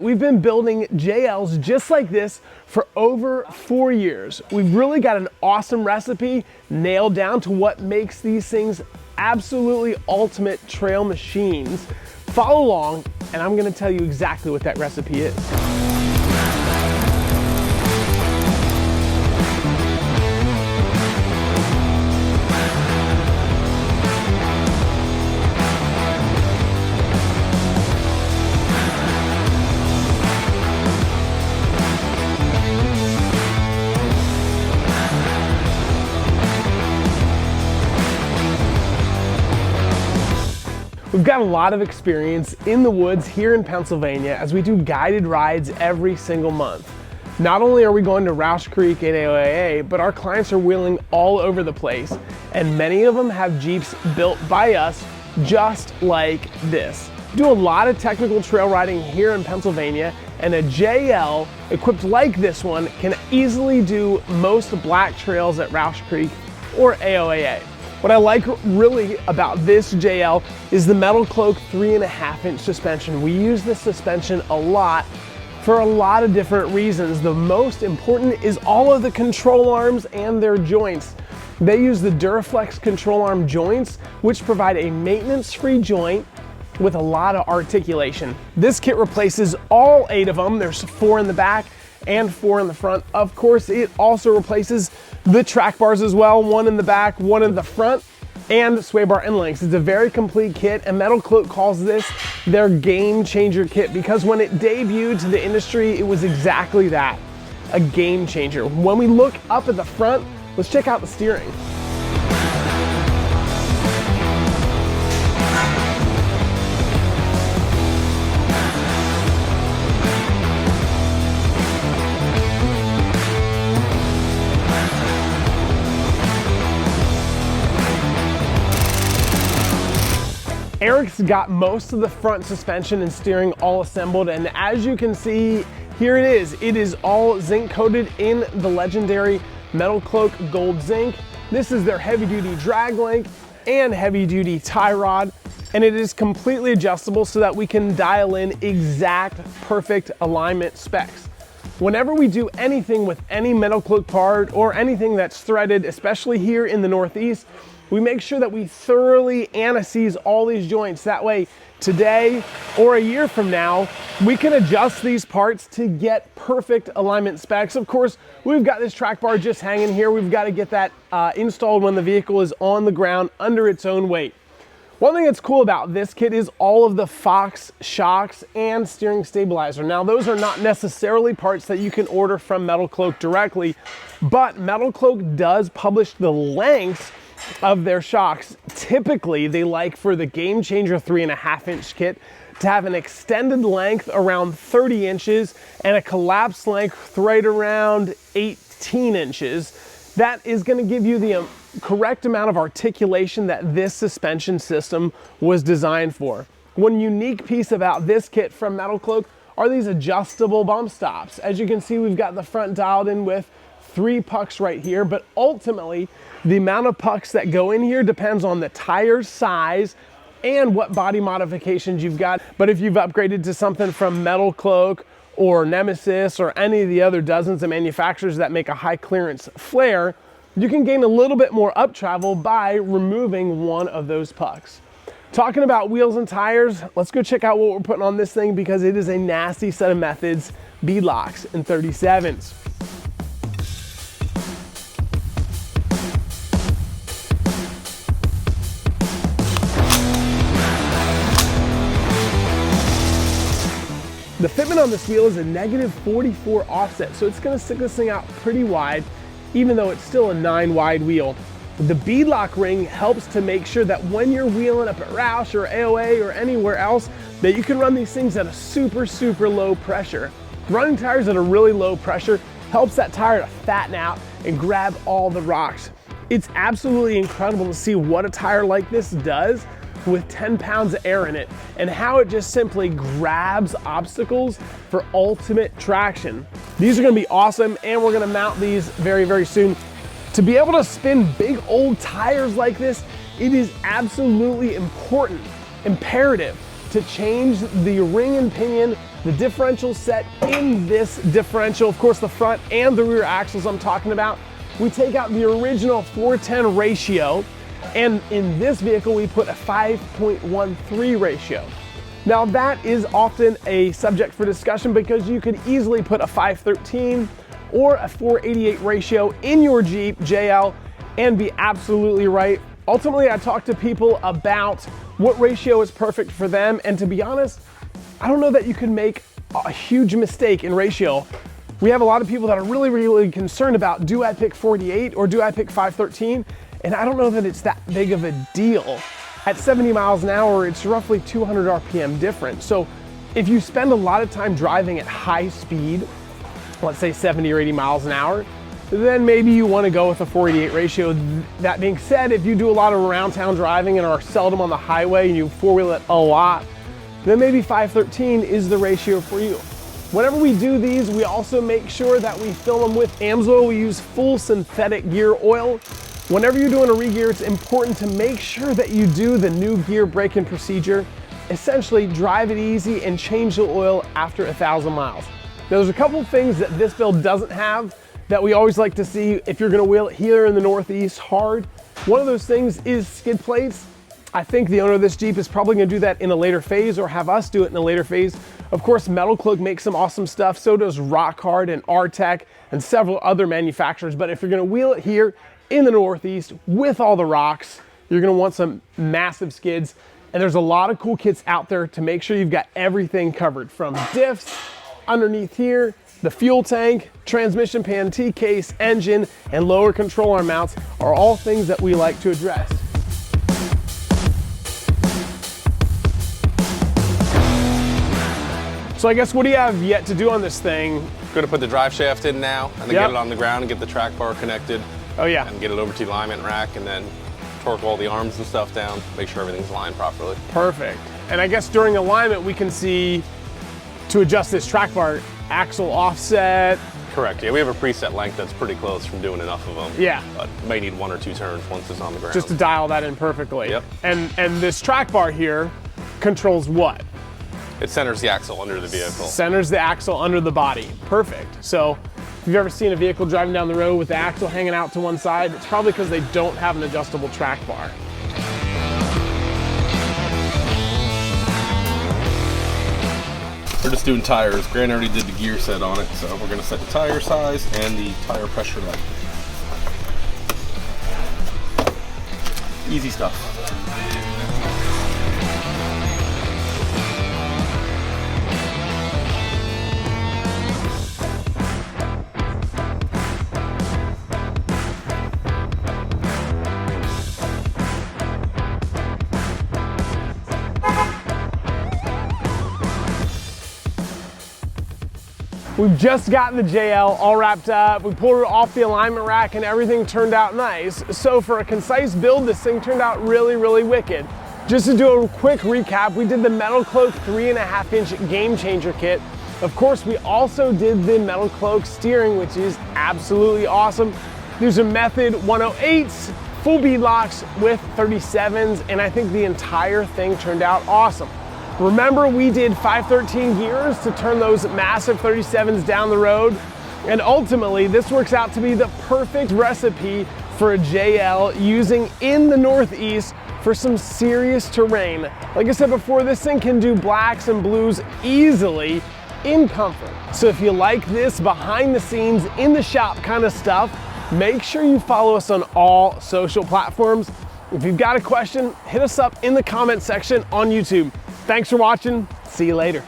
We've been building JLs just like this for over 4 years. We've really got an awesome recipe nailed down to what makes these things absolutely ultimate trail machines. Follow along and I'm gonna tell you exactly what that recipe is. We've got a lot of experience in the woods here in Pennsylvania as we do guided rides every single month. Not only are we going to Roush Creek and AOAA, but our clients are wheeling all over the place, and many of them have Jeeps built by us just like this. We do a lot of technical trail riding here in Pennsylvania, and a JL equipped like this one can easily do most black trails at Roush Creek or AOAA. What I like really about this JL is the metalcloak 3.5-inch suspension. We use this suspension a lot for a lot of different reasons. The most important is all of the control arms and their joints. They use the Duraflex control arm joints, which provide a maintenance-free joint with a lot of articulation. This kit replaces all 8 of them. There's 4 in the back and 4 in the front. Of course, it also replaces the track bars as well, 1 in the back, 1 in the front, and sway bar end links. It's a very complete kit, and metalcloak calls this their game changer kit because when it debuted to the industry, it was exactly that, a game changer. When we look up at the front, let's check out the steering. Eric's got most of the front suspension and steering all assembled, and as you can see, here it is. It is all zinc coated in the legendary metalcloak gold zinc. This is their heavy duty drag link and heavy duty tie rod, and it is completely adjustable so that we can dial in exact perfect alignment specs. Whenever we do anything with any metalcloak part or anything that's threaded, especially here in the Northeast, we make sure that we thoroughly anesthese all these joints. That way, today or a year from now, we can adjust these parts to get perfect alignment specs. Of course, we've got this track bar just hanging here. We've got to get that installed when the vehicle is on the ground under its own weight. One thing that's cool about this kit is all of the Fox shocks and steering stabilizer. Now, those are not necessarily parts that you can order from metalcloak directly, but metalcloak does publish the lengths of their shocks. Typically, they like for the Game Changer 3.5-inch kit to have an extended length around 30 inches and a collapsed length right around 18 inches. That is going to give you the correct amount of articulation that this suspension system was designed for. One unique piece about this kit from metalcloak are these adjustable bump stops. As you can see, we've got the front dialed in with 3 pucks right here, but ultimately the amount of pucks that go in here depends on the tire size and what body modifications you've got. But if you've upgraded to something from metalcloak or Nemesis or any of the other dozens of manufacturers that make a high clearance flare, you can gain a little bit more up travel by removing one of those pucks. Talking about wheels and tires, let's go check out what we're putting on this thing because it is a nasty set of methods, beadlocks and 37s. The fitment on this wheel is a -44 offset, so it's gonna stick this thing out pretty wide, even though it's still a 9 wide wheel. The beadlock ring helps to make sure that when you're wheeling up at Roush or AOA or anywhere else, that you can run these things at a super low pressure. Running tires at a really low pressure helps that tire to fatten out and grab all the rocks. It's absolutely incredible to see what a tire like this does with 10 pounds of air in it and how it just simply grabs obstacles for ultimate traction. These are gonna be awesome, and we're gonna mount these very soon. To be able to spin big old tires like this, it is absolutely important, imperative to change the ring and pinion The differential set in this differential, of course the front and the rear axles I'm talking about, we take out the original 4:10 ratio, and in this vehicle we put a 5.13 ratio. Now that is often a subject for discussion because you could easily put a 513 or a 488 ratio in your Jeep JL and be absolutely right. Ultimately, I talk to people about what ratio is perfect for them, and to be honest, I don't know that you can make a huge mistake in ratio. We have a lot of people that are really concerned about, do I pick 48 or do I pick 513? And I don't know that it's that big of a deal. At 70 miles an hour, it's roughly 200 RPM difference. So if you spend a lot of time driving at high speed, let's say 70 or 80 miles an hour, then maybe you want to go with a 488 ratio. That being said, if you do a lot of around town driving and are seldom on the highway and you four-wheel it a lot, then maybe 513 is the ratio for you. Whenever we do these, we also make sure that we fill them with AMSOIL. We use full synthetic gear oil. Whenever you're doing a re-gear, it's important to make sure that you do the new gear break-in procedure. Essentially, drive it easy and change the oil after 1,000 miles. Now, there's a couple things that this build doesn't have that we always like to see if you're gonna wheel it here in the Northeast hard. One of those things is skid plates. I think the owner of this Jeep is probably gonna do that in a later phase or have us do it in a later phase. Of course, metalcloak makes some awesome stuff. So does Rock Hard and R-Tech and several other manufacturers. But if you're gonna wheel it here in the Northeast with all the rocks, you're gonna want some massive skids. And there's a lot of cool kits out there to make sure you've got everything covered, from diffs, underneath here, the fuel tank, transmission pan, T-case, engine, and lower control arm mounts are all things that we like to address. So I guess, what do you have yet to do on this thing? Going to put the drive shaft in now, and then get it on the ground and get the track bar connected. Oh yeah. And get it over to the alignment rack, and then torque all the arms and stuff down, make sure everything's aligned properly. Perfect. And I guess during alignment, we can see to adjust this track bar, axle offset. Correct, yeah, we have a preset length that's pretty close from doing enough of them. Yeah. But may need 1 or 2 turns once it's on the ground. Just to dial that in perfectly. Yep. And this track bar here controls what? It centers the axle under the vehicle. Centers the axle under the body. Perfect. So if you've ever seen a vehicle driving down the road with the axle hanging out to one side, it's probably because they don't have an adjustable track bar. We're just doing tires. Grant already did the gear set on it, so we're going to set the tire size and the tire pressure level. Easy stuff. We've just gotten the JL all wrapped up. We pulled it off the alignment rack and everything turned out nice. So for a concise build, this thing turned out really wicked. Just to do a quick recap, we did the metalcloak 3.5-inch game changer kit. Of course, we also did the metalcloak steering, which is absolutely awesome. These are Method 108s, full bead locks with 37s, and I think the entire thing turned out awesome. Remember, we did 513 gears to turn those massive 37s down the road. And ultimately, this works out to be the perfect recipe for a JL using in the Northeast for some serious terrain. Like I said before, this thing can do blacks and blues easily in comfort. So if you like this behind the scenes, in the shop kind of stuff, make sure you follow us on all social platforms. If you've got a question, hit us up in the comment section on YouTube. Thanks for watching. See you later.